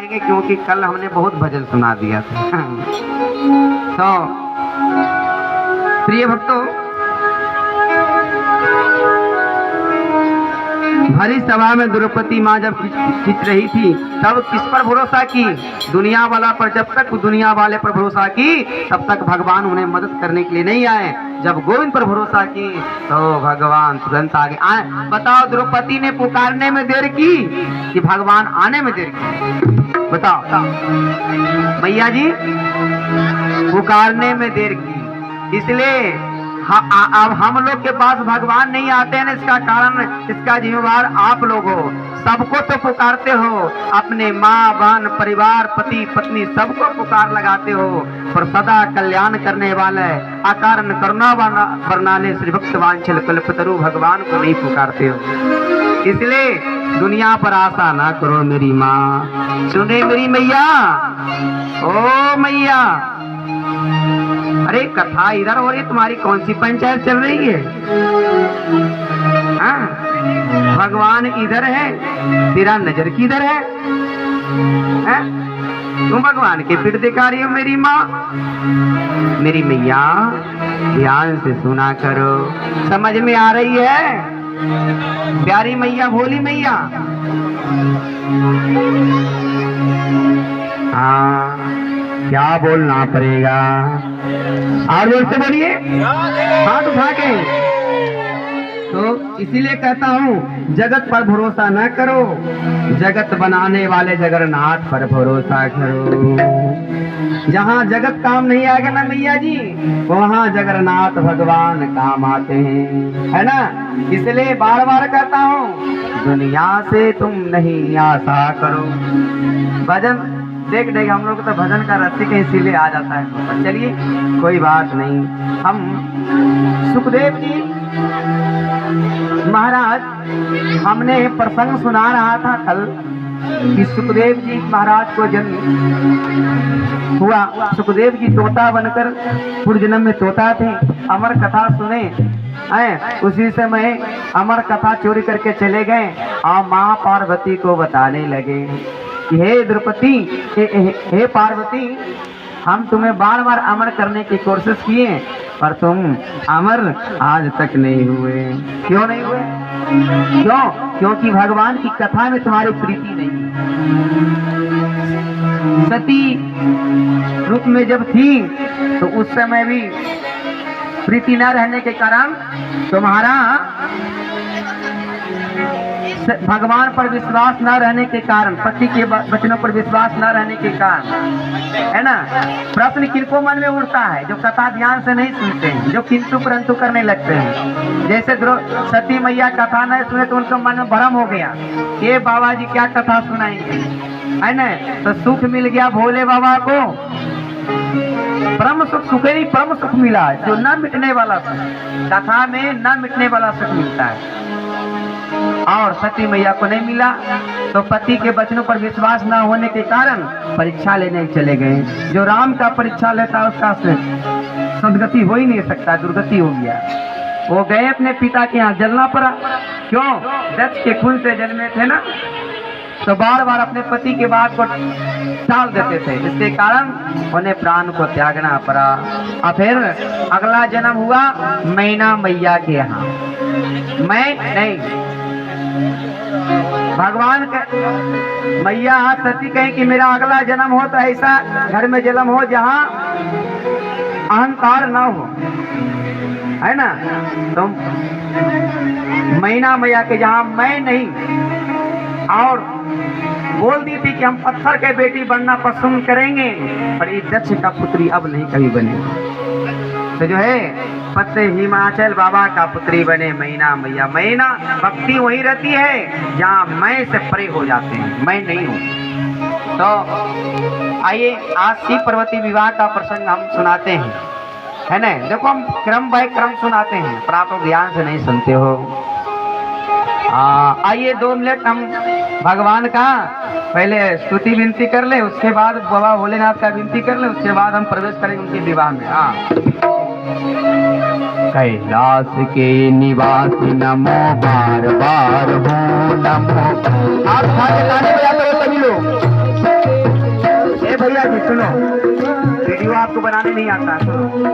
आएंगे क्योंकि कल हमने बहुत भजन सुना दिया था। तो प्रिय भक्तों, भरी सभा में द्रौपदी माँ जब खिंच रही थी तब किस पर भरोसा की? दुनिया वाला पर। जब तक दुनिया वाले पर भरोसा की तब तक भगवान उन्हें मदद करने के लिए नहीं आए। जब गोविंद पर भरोसा की तो भगवान तुरंत आगे आए। बताओ, द्रौपदी ने पुकारने में देर की कि भगवान आने में देर की? बताओ मैया जी, पुकारने में देर की। इसलिए अब हम लोग के पास भगवान नहीं आते हैं, इसका कारण, इसका जिम्मेवार आप लोग हो। सबको तो पुकारते हो, अपने माँ बहन परिवार पति पत्नी सबको पुकार लगाते हो, पर सदा कल्याण करने वाले अकारण करुणा बरनाले श्री भक्त वांछल कल्पतरु भगवान को नहीं पुकारते हो। इसलिए दुनिया पर आशा ना करो मेरी माँ। सुने मेरी मैया, ओ मैया। अरे कथा इधर हो रही, तुम्हारी कौन सी पंचायत चल रही है? हाँ, भगवान इधर है, तेरा नजर किधर है? तुम भगवान के पीठ दिखा रही हो मेरी माँ। मेरी मैया ध्यान से सुना करो, समझ में आ रही है? प्यारी मैया, भोली मैया। हाँ, क्या बोलना पड़ेगा? और जोर से बोलिए, हाथ उठा के। तो इसीलिए कहता हूँ, जगत पर भरोसा न करो, जगत बनाने वाले जगन्नाथ पर भरोसा करो। जहाँ जगत काम नहीं आएगा ना मैया जी, वहाँ जगन्नाथ भगवान काम आते हैं, है ना? इसलिए बार बार कहता हूँ, दुनिया से तुम नहीं आशा करो। भजन देख देख हम लोग तो भजन का रसिक है, इसीलिए आ जाता है। चलिए कोई बात नहीं। हम सुखदेव जी महाराज, हमने प्रसंग सुना रहा था कल कि सुखदेव जी महाराज को जन्म हुआ। सुखदेव जी तोता बनकर पूर्व जन्म में तोता थे। अमर कथा सुने, उसी समय अमर कथा चोरी करके चले गए और माँ पार्वती को बताने लगे, हे द्रौपदी, हे पार्वती, हम तुम्हें बार बार अमर करने की कोशिश किए पर तुम अमर आज तक नहीं हुए। क्यों नहीं हुए? क्यों? क्योंकि भगवान की कथा में तुम्हारी प्रीति नहीं। सती रूप में जब थी तो उस समय भी प्रीति न रहने के कारण तुम्हारा भगवान पर विश्वास न रहने के कारण, पति के वचनों पर विश्वास न रहने के कारण, है ना? प्रश्न किनको मन में उठता है? जो कथा ध्यान से नहीं सुनते हैं, जो किंतु परंतु करने लगते हैं। जैसे सती मैया कथा नहीं सुने तो उनके मन में भ्रम हो गया, ये बाबा जी क्या कथा सुनाएंगे, है ना? तो सुख मिल गया भोले बाबा को, परम सुख, सुख ही परम सुख मिला है, जो न मिटने वाला सुख। कथा में न मिटने वाला सुख मिलता है और सती मैया को नहीं मिला। तो पति के वचनों पर विश्वास न होने के कारण परीक्षा लेने चले गए। जो राम का परीक्षा लेता है उसका सदगति हो ही नहीं सकता, दुर्गति हो गया। वो गए अपने पिता के यहाँ, जलना पड़ा। क्यों? दक्ष के खून से जन्मे थे ना, तो बार बार अपने पति के बात को टाल देते थे, इसके कारण उन्हें प्राण को त्यागना पड़ा। और फिर अगला जन्म हुआ मैना मैया के यहाँ। मैं नहीं, भगवान का मैया सती कहें कि मेरा अगला जन्म हो तो ऐसा घर में जन्म हो जहाँ अहंकार न हो, है ना? तो मैना मैया के जहाँ मैं नहीं, और बोल दी थी कि हम पत्थर के बेटी बनना पसंद करेंगे, पर ये दक्ष का पुत्री अब नहीं कभी बनेगी। तो जो है पत्ते हिमाचल बाबा का पुत्री बने मैना मैया। मैना भक्ति वहीं रहती है जहाँ मैं से परे हो जाते हैं, मैं नहीं हूँ। तो आइए आज शिव पार्वती विवाह का प्रसंग हम सुनाते हैं, है ना? देखो हम क्रम बाय क्रम सुनाते हैं, पर आप लोग ध्यान से नहीं सुनते हो। आइए 2 मिनट हम भगवान का पहले स्तुति विनती कर ले, उसके बाद बाबा भोलेनाथ का विनती कर ले, उसके बाद हम प्रवेश करेंगे उनके विवाह में। कैलाश के निवासी नमो बार बार हो नमो। आप गाने बजा करो सभी लोग। भैया जी सुनो, वीडियो आपको बनाने नहीं आता, सुनो।